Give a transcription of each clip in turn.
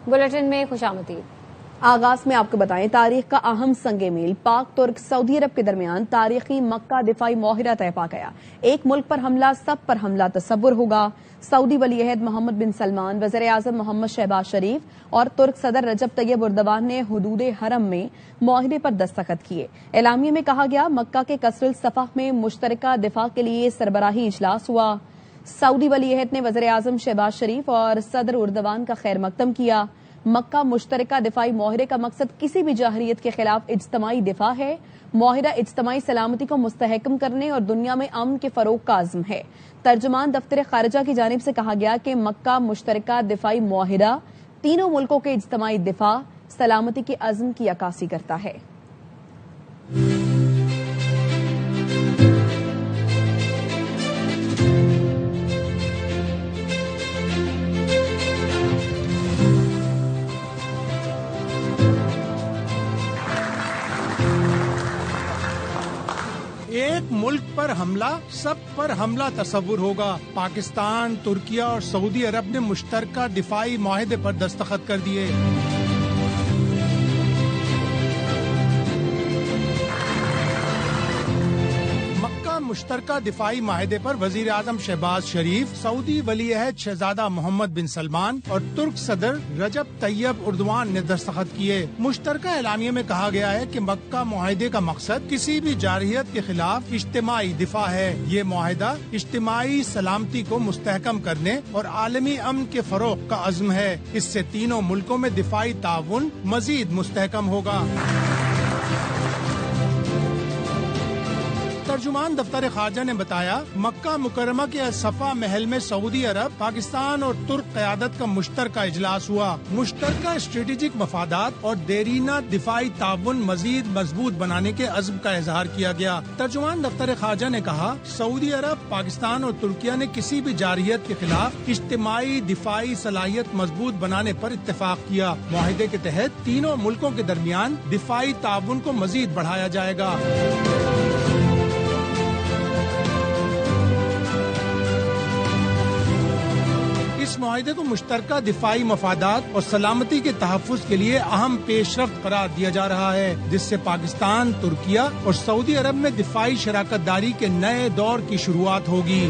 Bulletin में खुशामदीद। आगाज में आपको बताएं, तारीख का अहम संगे मील पाक तुर्क सऊदी अरब के दरमियान तारीखी मक्का दिफाई माहिरा तय पा गया। एक मुल्क पर हमला सब पर हमला तस्वुर होगा। सऊदी वली-ए-अहद मोहम्मद बिन सलमान, वज़ीर आज़म मोहम्मद शहबाज शरीफ और तुर्क सदर रजब तैयब उर्दवान ने हुदूद हरम में माहिरे पर दस्तखत किए। एलामिये में कहा गया, मक्का के कसरुल सफ़ह में मुश्तरका दिफा के लिए सरबराही इजलास हुआ। सऊदी वली-ए-अहद ने वज़ीर आज़म शहबाज शरीफ और सदर उर्दवान का खैर मकदम किया। मक्का मुश्तरका दिफाई माहिरे का मकसद किसी भी जाहरियत के खिलाफ इज्तमाई दिफा है। माहिरा इज्तमाई सलामती को मुस्तहकम करने और दुनिया में अमन के फरोग का आज़म है। तर्जुमान दफ्तर खारिजा की जानिब से कहा गया कि मक्का मुश्तरका दिफाई माहिरा तीनों मुल्कों के इज्तमाई दिफा सलामती के अज़म की अक्कासी करता है। एक मुल्क पर हमला सब पर हमला तस्वुर होगा। पाकिस्तान, तुर्किया और सऊदी अरब ने मुश्तरका दिफाई माहिदे पर दस्तखत कर दिए। मुश्तरका दिफाई माहिदे पर वजीर आजम शहबाज शरीफ, सऊदी वली-ए-अहद शहजादा मोहम्मद बिन सलमान और तुर्क सदर रजब तैयब उर्दवान ने दस्तखत किए। मुश्तरका एलानिये में कहा गया है कि मक्का मुआहदे का मकसद किसी भी जारहियत के खिलाफ इज्तिमाई दिफा है। ये मुआहदा इज्तिमाई सलामती को मुस्तहकम करने और आलमी अमन के फरोग का अज़्म है। इससे तीनों मुल्कों में दिफाई ताउन मजीद मुस्तहकम होगा। तर्जुमान दफ्तर खारजा ने बताया, मक्का मुकरमा के सफा महल में सऊदी अरब, पाकिस्तान और तुर्क क़यादत का मुश्तरका इजलास हुआ। मुश्तरका स्ट्रेटेजिक मफादात और देरीना दिफाई ताउन मजीद मजबूत बनाने के अज़्म का इजहार किया गया। तर्जुमान दफ्तर खारजा ने कहा, सऊदी अरब, पाकिस्तान और तुर्किया ने किसी भी जारहियत के खिलाफ इज्तिमाई दिफाई सलाहियत मजबूत बनाने पर इत्तेफाक किया। मुआहिदे के तहत तीनों मुल्कों के दरमियान दिफाई ताउन को मजीद बढ़ाया जाएगा। इस मुआहिदे को मुश्तरका दिफाई मफादात और सलामती के तहफ़्फ़ुज़ के लिए अहम पेशरफ्त करार दिया जा रहा है, जिससे पाकिस्तान, तुर्किया और सऊदी अरब में दिफाई शराकत दारी के नए दौर की शुरुआत होगी।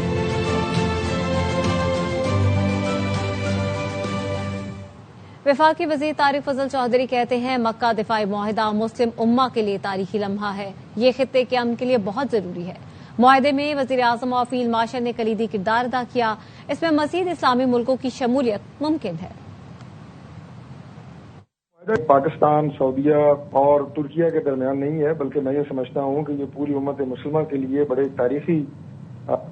वफाकी वज़ीर तारिक फजल चौधरी कहते हैं, मक्का दिफाई मुआहिदा मुस्लिम उम्मा के लिए तारीखी लम्हा है। ये खित्ते के अमन के लिए बहुत जरूरी है। मुआहिदे में वज़ीर आज़म और फील्ड मार्शल ने कलीदी किरदार अदा किया। इसमें मज़ीद इस्लामी मुल्कों की शमूलियत मुमकिन है। पाकिस्तान, सऊदीया और तुर्किया के दरमियान नहीं है, बल्कि मैं ये समझता हूँ कि ये पूरी उम्मत मुसलमान के लिए बड़े तारीखी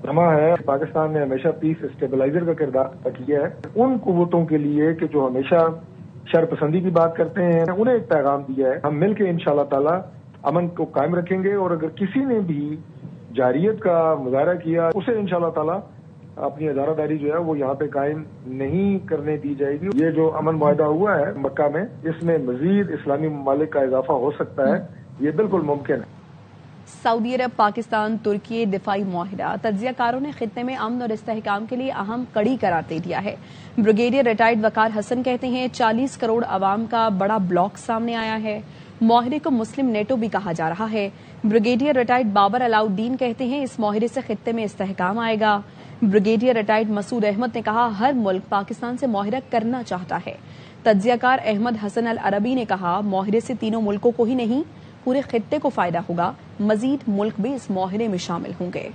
लम्हा है। पाकिस्तान ने हमेशा पीस स्टेबलाइजर का किरदार अदा किया है। उन कुव्वतों के लिए कि जो हमेशा शरपसंदी की बात करते हैं, उन्हें एक पैगाम दिया है। हम मिलकर इंशाअल्लाह ताला अमन को कायम रखेंगे और अगर किसी ने भी जारियत का मुजाहरा किया, उसे इंशाअल्लाह ताला अपनी अदारादारी जो है वो यहाँ पे कायम नहीं करने दी जाएगी। ये जो अमन मुआहिदा हुआ है मक्का में, इसमें मजीद इस्लामी ममालिक का इजाफा हो सकता है। ये बिल्कुल मुमकिन है। सऊदी अरब, पाकिस्तान, तुर्की दिफाई मुआहिदा तज्जियाकारों ने खित्ते में अमन और इस्तेहकाम के लिए अहम कड़ी करार दे दिया है। ब्रिगेडियर रिटायर्ड वकार हसन कहते हैं, 40 करोड़ आवाम का बड़ा ब्लॉक सामने आया है। माहिरे को मुस्लिम नेटो भी कहा जा रहा है। ब्रिगेडियर रिटायर्ड बाबर अलाउद्दीन कहते हैं, इस माहिरे से खित्ते में इस्तेहकाम आएगा। ब्रिगेडियर रिटायर्ड मसूद अहमद ने कहा, हर मुल्क पाकिस्तान से माहिरा करना चाहता है। तज्जियाकार अहमद हसन अल अरबी ने कहा, माहिरे से तीनों मुल्कों को ही नहीं पूरे खित्ते को फायदा होगा। मजीद मुल्क भी इस माहिरे में शामिल होंगे।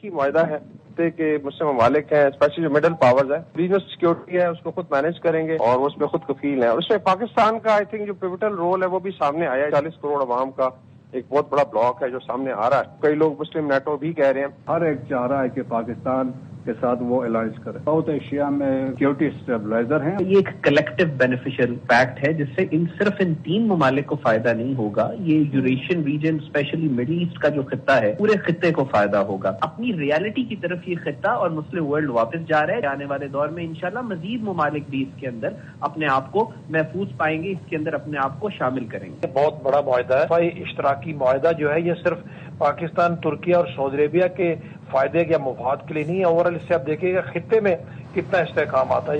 मुआहिदा है के मुस्लिम ममालिक हैं, स्पेशली जो मिडल पावर्स है, रीजनल सिक्योरिटी है, उसको खुद मैनेज करेंगे और वो उसमें खुद कफील है। और उसमें पाकिस्तान का आई थिंक जो पिवटल रोल है वो भी सामने आया है। 40 करोड़ आवाम का एक बहुत बड़ा ब्लॉक है जो सामने आ रहा है। कई लोग मुस्लिम नेटो भी कह रहे हैं। हर एक चाह रहा है कि पाकिस्तान के साथ वो अलायंस करे। साउथ एशिया में सिक्योरिटी स्टेबलाइजर हैं। ये एक कलेक्टिव बेनिफिशियल पैक्ट है जिससे सिर्फ इन तीन ममालिक को फायदा नहीं होगा, ये Eurasian region specially middle east का जो खित्ता है पूरे खित्ते को फायदा होगा। अपनी रियलिटी की तरफ ये खित्ता और मुस्लिम वर्ल्ड वापस जा रहा है। आने वाले दौर में इंशाल्लाह मजीद ममालिक भी इसके अंदर अपने आप को महफूज पाएंगे, इसके अंदर अपने आप को शामिल करेंगे। बहुत बड़ा मुआहिदा है। भाई इश्तराकी मुआहिदा जो है ये सिर्फ पाकिस्तान, तुर्किया और सऊदी अरेबिया के फायदे या मुफाद के लिए नहीं है। ओवरऑल इससे आप देखिएगा खित्ते में कितना इस्तेहकाम आता है।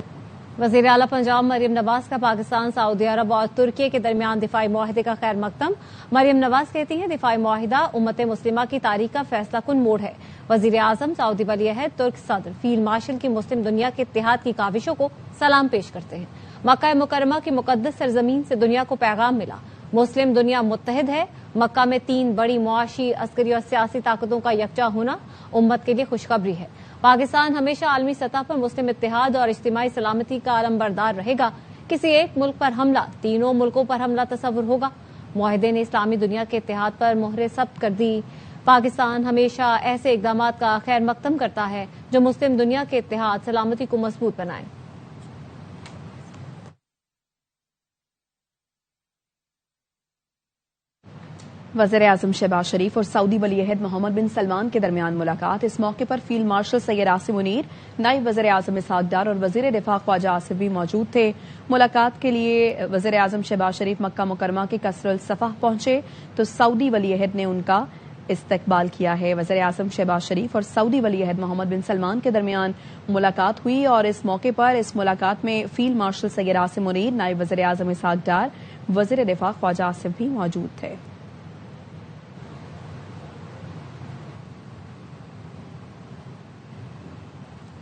वज़ीर आला पंजाब मरियम नवाज का पाकिस्तान, सऊदी अरब और तुर्की के दरमियान दिफाई मुआहदे का खैर मकदम। मरियम नवाज कहती हैं दिफाई मुआहदा उम्मत मुस्लिमा की तारीख का फैसला कुन मोड़ है। वज़ीर आज़म, सऊदी वली-ए-अहद, तुर्क सदर, फील्ड मार्शल की मुस्लिम दुनिया के इत्तेहाद की काविशों को सलाम पेश करते हैं। मक्का मुकर्रमा की मुकद्दस सरजमीन से दुनिया को पैगाम मिला, मुस्लिम दुनिया मुत्तहिद है। मक्का में 3 बड़ी मुआशी, अस्करी और सियासी ताकतों का यकजा होना उम्मत के लिए खुशखबरी है। पाकिस्तान हमेशा आलमी सतह पर मुस्लिम इत्तेहाद और इज्तिमाई सलामती का अलमबरदार रहेगा। किसी एक मुल्क पर हमला तीनों मुल्कों पर हमला तस्वुर होगा। मुआहदे ने इस्लामी दुनिया के इत्तेहाद पर मोहर सब्त कर दी। पाकिस्तान हमेशा ऐसे इकदाम का खैर मकदम करता है जो मुस्लिम दुनिया के इत्तेहाद सलामती को मजबूत बनाए। वज़ीर-ए-आज़म शहबाज शरीफ और सऊदी वली-ए-अहद मोहम्मद बिन सलमान के दरमियान मुलाकात। इस मौके पर फील्ड मार्शल सैयद आसिम मुनीर, नायब वज़ीर-ए-आज़म इसहाक डार और वज़ीर दिफा ख्वाजा आसिफ भी मौजूद थे। मुलाकात के लिए वज़ीर-ए-आज़म शहबाज शरीफ मक्का मुकरमा के कसरुल सफ़ह पहुंचे तो सऊदी वली-ए-अहद ने उनका इस्तकबाल किया है। वज़ीर-ए-आज़म शहबाज शरीफ और सऊदी वली-ए-अहद मोहम्मद बिन सलमान के दरमियान मुलाकात हुई और इस मौके पर इस मुलाकात में फील्ड मार्शल सैयद आसिम मुनीर, नायब वज़ीर-ए-आज़म इसहाक डार, वज़ीर दिफा ख्वाजा आसिफ भी मौजूद थे।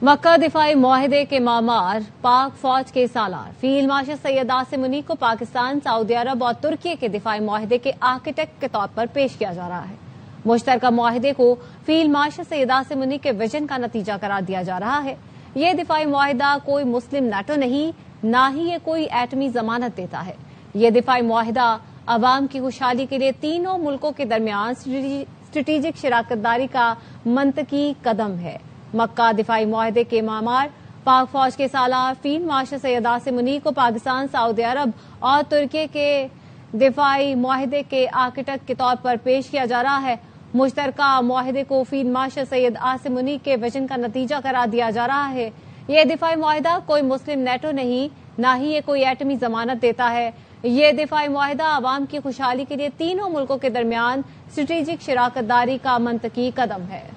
मक्का दिफाई मुआहदे के मामार, पाक फौज के सालार फील्ड मार्शल सैयद आसिम मुनीर को पाकिस्तान, सऊदी अरब और तुर्की के दिफाई मुआहदे के आर्किटेक्ट के तौर पर पेश किया जा रहा है। मुश्तरका मुआहदे को फील्ड मार्शल सैयद आसिम मुनीर के विजन का नतीजा करार दिया जा रहा है। ये दिफाई मुआहदा कोई मुस्लिम नेटो नहीं, ना ही ये कोई एटमी जमानत देता है। ये दिफाई मुआहदा अवाम की खुशहाली के लिए तीनों मुल्कों के दरमियान स्ट्रेटेजिक शराकतदारी का मंतकी कदम है। मक्का दिफाई मुआहदे के मामार, पाक फौज के सालार फील्ड मार्शल सैयद आसिम मुनीर को पाकिस्तान, सऊदी अरब और तुर्की के दिफाई मुआहदे के आर्किटेक्ट के तौर पर पेश किया जा रहा है। मुश्तरका मुआहदे को फील्ड मार्शल सैयद आसिम मुनीर के विजन का नतीजा करार दिया जा रहा है। ये दिफाई मुआहदा कोई मुस्लिम नेटो नहीं, ना ही ये कोई एटमी जमानत देता है। ये दिफाई मुआहदा अवाम की खुशहाली के लिए तीनों मुल्कों के दरमियान स्ट्रेटेजिक शराकतदारी का मंतकी कदम है।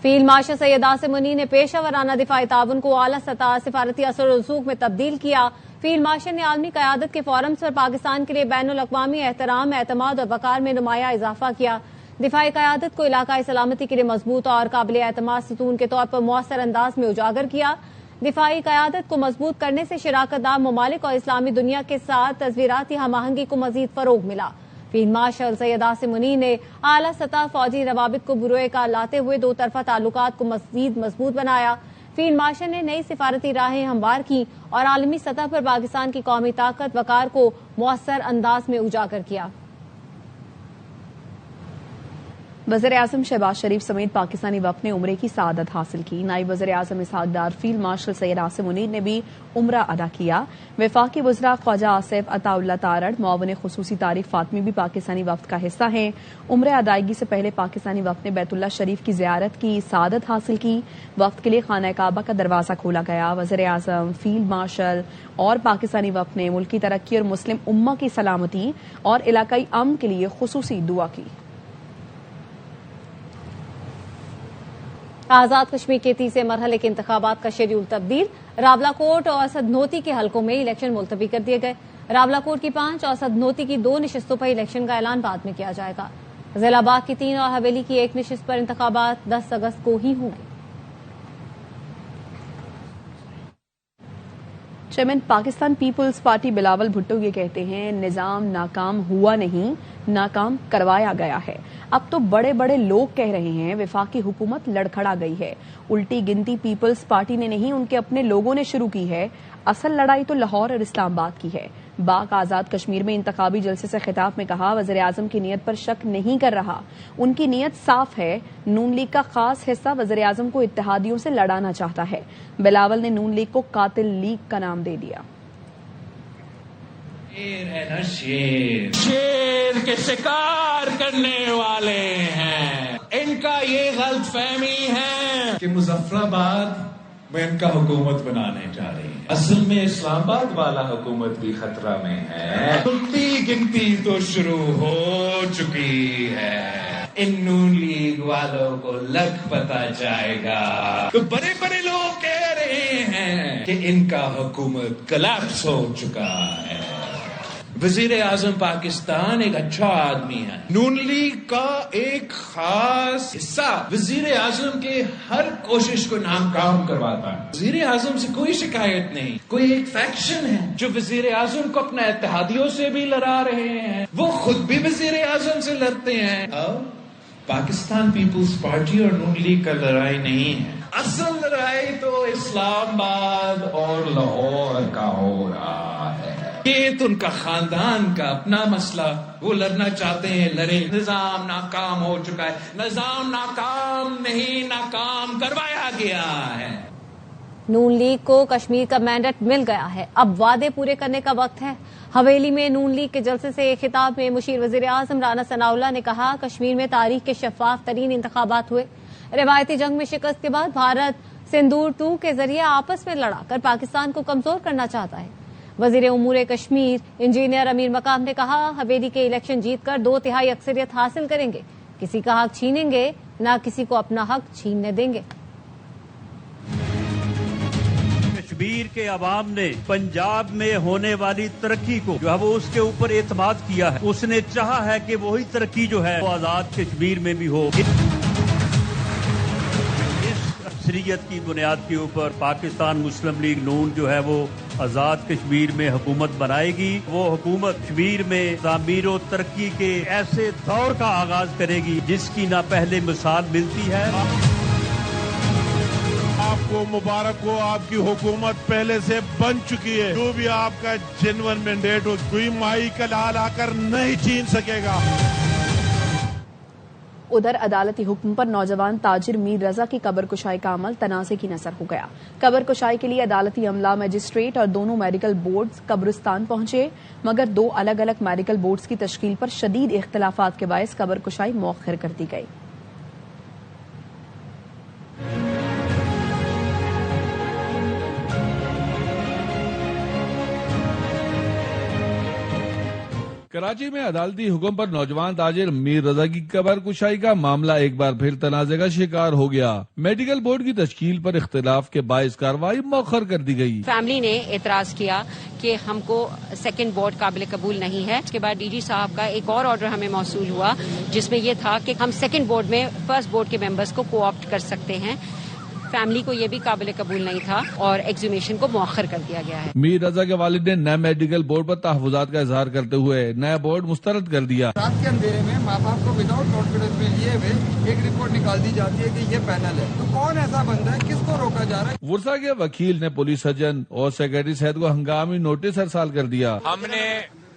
फील्ड मार्शल सैयद आसिम मुनीर ने पेशा वराना दिफाई ताउन को आला सतह सिफारती असर रसूख में तब्दील किया। फील्ड मार्शल ने आलमी क़यादत के फोरम्स पर पाकिस्तान के लिए बैनुल अक़वामी एहतराम, एतमाद और वक़ार में नुमाया इजाफा किया। दिफाई क़यादत को इलाकाई सलामती के लिए मजबूत और काबिल एतमाद सतून के तौर पर मुअस्सर अंदाज में उजागर किया। दिफाई क़यादत को मजबूत करने से शराकतदार ममालिक और इस्लामी दुनिया के साथ तस्वीराती हम आहंगी को मजीद फरोग मिला। फील्ड मार्शल सैयद आसिम मुनीर ने आला सतह फौजी रवाबित को बुरोए का लाते हुए दो तरफा ताल्लुकात को मजीद मजबूत बनाया। फील्ड मार्शल ने नई सिफारती राहें हमवार की और आलमी सतह पर पाकिस्तान की कौमी ताकत वकार को मुअस्सर अंदाज में उजागर किया। वज़ीर-ए-आज़म शहबाज शरीफ समेत पाकिस्तानी वफ़द ने उम्रे की सआदत हासिल की। नायब वज़ीर-ए-आज़म इसहाक डार, फील्ड मार्शल सैयद आसिम मुनीर ने भी उम्रा अदा किया। वफाकी वज़रा ख्वाजा आसिफ अताउल्लाह तारड़, मुआविन खुसूसी तारिक फातमी भी पाकिस्तानी वफ़द का हिस्सा हैं। उम्रे अदायगी से पहले पाकिस्तानी वफ़द ने बैतुल्लाह शरीफ की ज़ियारत की, सआदत हासिल की। वफ़द के लिए खाना काबा का दरवाज़ा खोला गया। वज़ीर-ए-आज़म, फील्ड मार्शल और पाकिस्तानी वफ़द ने मुल्क की तरक्की और मुस्लिम उम्मा की सलामती और इलाकाई अमन के लिए खुसूसी दुआ की। आजाद कश्मीर के तीसरे मरहले के इंतखाबात का शेड्यूल तब्दील। रावलाकोट और सदनोती के हलकों में इलेक्शन मुलतवी कर दिए गए। रावलाकोट की 5 और सदनोती की 2 नशिस्तों पर इलेक्शन का ऐलान बाद में किया जाएगा। ज़िलाबाग की 3 और हवेली की 1 नशिस्त पर इंतखाबात 10 अगस्त को ही होंगे। Chairman Pakistan peoples party Bilawal Bhutto ये कहते हैं, निजाम नाकाम हुआ नहीं, नाकाम करवाया गया है। अब तो बड़े बड़े लोग कह रहे हैं वफाकी हुकूमत लड़खड़ा गई है। उल्टी गिनती पीपुल्स पार्टी ने नहीं, उनके अपने लोगों ने शुरू की है। असल लड़ाई तो लाहौर और इस्लामाबाद की है। बाग आजाद कश्मीर में इंतखाबी जलसे से खिताब में कहा, वज़ीर-ए-आज़म की नीयत पर शक नहीं कर रहा, उनकी नीयत साफ है। नून लीग का खास हिस्सा वज़ीर-ए-आज़म को इत्तेहादियों से लड़ाना चाहता है। बिलावल ने नून लीग को कातिल लीग का नाम दे दिया। शेर है ना शेर, शेर के शिकार करने वाले हैं। इनका ये गलतफहमी है कि मुजफ्फराबाद میں ان کا حکومت بنانے جا رہی ہیں. اصل میں اسلام آباد والا حکومت بھی خطرہ میں ہے. گنتی گنتی تو شروع ہو چکی ہے. ان نون لیگ والوں کو لگ پتہ جائے گا تو بڑے بڑے لوگ کہہ رہے ہیں کہ ان کا حکومت کلیپس ہو چکا ہے. وزیر اعظم پاکستان ایک اچھا آدمی ہے. نون لیگ کا ایک خاص حصہ وزیر اعظم کے ہر کوشش کو ناکام کرواتا ہے. وزیر اعظم سے کوئی شکایت نہیں. کوئی ایک فیکشن ہے جو وزیر اعظم کو اپنے اتحادیوں سے بھی لڑا رہے ہیں, وہ خود بھی وزیر اعظم سے لڑتے ہیں. پاکستان پیپلز پارٹی اور نون لیگ کا لڑائی نہیں ہے. اصل لڑائی تو اسلام آباد اور لاہور کا ہو رہا ہے. یہ تو ان کا خاندان کا اپنا مسئلہ, وہ لڑنا چاہتے ہیں لڑیں. نظام ناکام ہو چکا ہے. نظام ناکام نہیں, ناکام کروایا گیا ہے. نون لیگ کو کشمیر کا مینڈیٹ مل گیا ہے, اب وعدے پورے کرنے کا وقت ہے. حویلی میں نون لیگ کے جلسے سے ایک خطاب میں مشیر وزیر اعظم رانا ثناءاللہ نے کہا, کشمیر میں تاریخ کے شفاف ترین انتخابات ہوئے. روایتی جنگ میں شکست کے بعد بھارت سندور 2 کے ذریعے آپس میں لڑا کر پاکستان کو کمزور کرنا چاہتا ہے. وزیر امور کشمیر انجینئر امیر مقام نے کہا, حویلی کے الیکشن جیت کر 2/3 اکثریت حاصل کریں گے. کسی کا حق چھینیں گے, نہ کسی کو اپنا حق چھیننے دیں گے. کشمیر کے عوام نے پنجاب میں ہونے والی ترقی کو جو ہے وہ اس کے اوپر اعتماد کیا ہے. اس نے چاہا ہے کہ وہی ترقی جو ہے وہ آزاد کشمیر میں بھی ہو. اکثریت کی بنیاد کے اوپر پاکستان مسلم لیگ نون جو ہے وہ آزاد کشمیر میں حکومت بنائے گی. وہ حکومت کشمیر میں تعمیر و ترقی کے ایسے دور کا آغاز کرے گی جس کی نہ پہلے مثال ملتی ہے. آپ کو مبارک ہو, آپ کی حکومت پہلے سے بن چکی ہے. جو بھی آپ کا جینوئن مینڈیٹ ہو, کوئی مائی کا لال آ کر نہیں چھین سکے گا. ادھر عدالتی حکم پر نوجوان تاجر میر رضا کی قبر کشائی کا عمل تنازع کی نظر ہو گیا. قبر کشائی کے لیے عدالتی عملہ, مجسٹریٹ اور دونوں میڈیکل بورڈز قبرستان پہنچے, مگر 2 الگ الگ میڈیکل بورڈز کی تشکیل پر شدید اختلافات کے باعث قبر کشائی مؤخر کر دی گئی. کراچی میں عدالتی حکم پر نوجوان تاجر میر رضا کی قبر کشائی کا معاملہ ایک بار پھر تنازع کا شکار ہو گیا. میڈیکل بورڈ کی تشکیل پر اختلاف کے باعث کارروائی مؤخر کر دی گئی. فیملی نے اعتراض کیا کہ ہم کو سیکنڈ بورڈ قابل قبول نہیں ہے. اس کے بعد ڈی جی صاحب کا ایک اور آرڈر ہمیں موصول ہوا جس میں یہ تھا کہ ہم سیکنڈ بورڈ میں فرسٹ بورڈ کے ممبرز کو کو آپٹ کر سکتے ہیں. فیملی کو یہ بھی قابل قبول نہیں تھا اور ایگزیمیشن کو مؤخر کر دیا گیا ہے. میر رضا کے والد نے نئے میڈیکل بورڈ پر تحفظات کا اظہار کرتے ہوئے نیا بورڈ مسترد کر دیا. رات کے اندھیرے میں ماں باپ کو وداؤٹ کانفیڈنس میں لیے ہوئے ایک رپورٹ نکال دی جاتی ہے کہ یہ پینل ہے, تو کون ایسا بندہ ہے, کس کو روکا جا رہا ہے؟ ورثا کے وکیل نے پولیس سرجن اور سیکرٹری صحت کو ہنگامی نوٹس ارسال کر دیا. ہم نے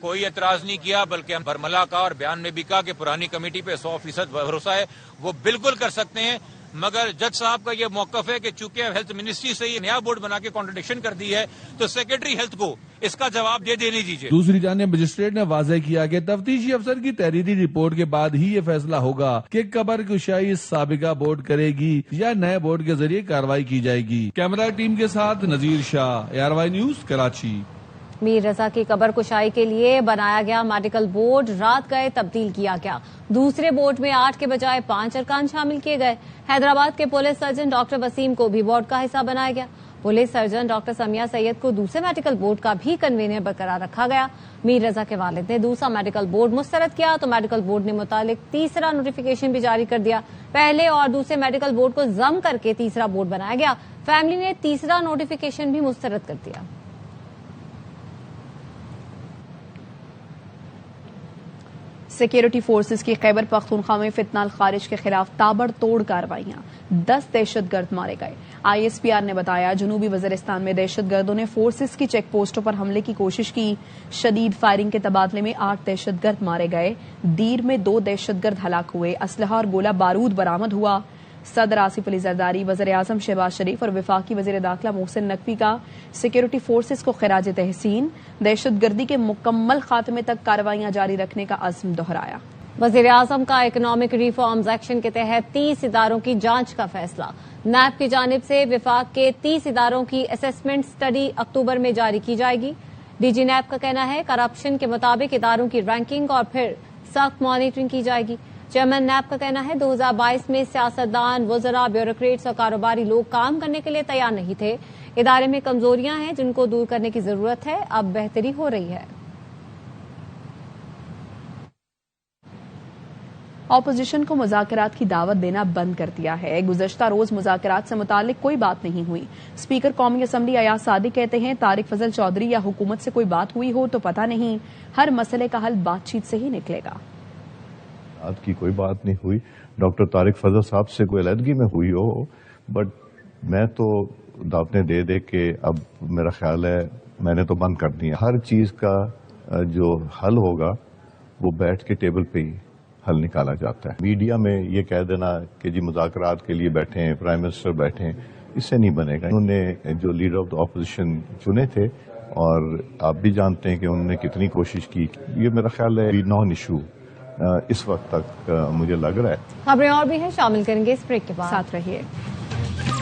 کوئی اعتراض نہیں کیا, بلکہ ہم برملا کا اور بیان میں بھی کہا کہ پرانی کمیٹی پہ 100% بھروسہ ہے, وہ بالکل کر سکتے ہیں. مگر جج صاحب کا یہ موقف ہے کہ چونکہ ہیلتھ منسٹری سے یہ نیا بورڈ بنا کے کانٹرڈکشن کر دی ہے تو سیکرٹری ہیلتھ کو اس کا جواب دے دینی دیجیے. دوسری جانب مجسٹریٹ نے واضح کیا کہ تفتیشی افسر کی تحریری رپورٹ کے بعد ہی یہ فیصلہ ہوگا کہ قبر کشائی سابقہ بورڈ کرے گی یا نئے بورڈ کے ذریعے کارروائی کی جائے گی. کیمرہ ٹیم کے ساتھ نذیر شاہ, ARY نیوز, کراچی. میر رضا کی قبر کشائی کے لیے بنایا گیا میڈیکل بورڈ رات گئے تبدیل کیا گیا. دوسرے بورڈ میں 8 کے بجائے 5 ارکان شامل کیے گئے. حیدرآباد کے پولیس سرجن ڈاکٹر وسیم کو بھی بورڈ کا حصہ بنایا گیا. پولیس سرجن ڈاکٹر سمیہ سید کو دوسرے میڈیکل بورڈ کا بھی کنوینر برقرار رکھا گیا. میر رضا کے والد نے دوسرا میڈیکل بورڈ مسترد کیا تو میڈیکل بورڈ نے متعلق تیسرا نوٹیفیکیشن بھی جاری کر دیا. پہلے اور دوسرے میڈیکل بورڈ کو ضم کر کے تیسرا بورڈ بنایا گیا. فیملی نے تیسرا نوٹیفیکیشن بھی مسترد کر دیا. سیکیورٹی فورسز کی خیبر پختونخوا میں فتنہ خارج کے خلاف تابڑ توڑ کارروائیاں, 10 دہشت گرد مارے گئے. ISPR نے بتایا جنوبی وزیرستان میں دہشت گردوں نے فورسز کی چیک پوسٹوں پر حملے کی کوشش کی. شدید فائرنگ کے تبادلے میں 8 دہشت گرد مارے گئے. دیر میں 2 دہشت گرد ہلاک ہوئے. اسلحہ اور گولہ بارود برآمد ہوا. صدر آصف علی زرداری, وزیر اعظم شہباز شریف اور وفاقی وزیر داخلہ محسن نقوی کا سیکیورٹی فورسز کو خراج تحسین. دہشت گردی کے مکمل خاتمے تک کارروائیاں جاری رکھنے کا عزم دہرایا. वज़ीर आज़म का इकोनॉमिक रिफॉर्म्स एक्शन के तहत 30 इदारों की जांच का फैसला। नैब की जानिब से विफाक के 30 इदारों की असेसमेंट स्टडी अक्टूबर में जारी की जाएगी। डीजी नैब का कहना है करप्शन के मुताबिक इदारों की रैंकिंग और फिर सख्त मॉनिटरिंग की जाएगी। चेयरमैन नैब का कहना है 2022 में सियासतदान, वज़रा, ब्यूरोक्रेट्स और कारोबारी लोग काम करने के लिए तैयार नहीं थे। इदारे में कमजोरियां हैं जिनको दूर करने की जरूरत है, अब बेहतरी हो रही है। ऑपोजिशन को मुज़ाकरात की दावत देना बंद कर दिया है। गुज़श्ता रोज मुज़ाकरात से मुतालिक कोई बात नहीं हुई। स्पीकर कौमी असम्बली अयाज सादिक कहते हैं तारिक फजल चौधरी या हुकूमत से कोई बात हुई हो तो पता नहीं, हर मसले का हल बातचीत से ही निकलेगा। आज की कोई बात नहीं हुई। डॉक्टर तारिक फजल साहब से कोई अलहदगी में हुई हो, बट मैं तो दावतें दे दे के अब मेरा ख्याल है मैंने तो बंद कर दिया। हर चीज का जो हल होगा वो बैठ के टेबल पे ही हल निकाला जाता है। मीडिया में ये कह देना कि जी मुज़ाकरात के लिए बैठे हैं, प्राइम मिनिस्टर बैठे हैं, इससे नहीं बनेगा। उन्होंने जो लीडर ऑफ द ऑपोजिशन चुने थे और आप भी जानते हैं कि उन्होंने कितनी कोशिश की। ये मेरा ख्याल है नॉन इशू इस वक्त तक मुझे लग रहा है। खबरें और भी हैं, शामिल करेंगे इस ब्रेक के बाद। साथ रहिए।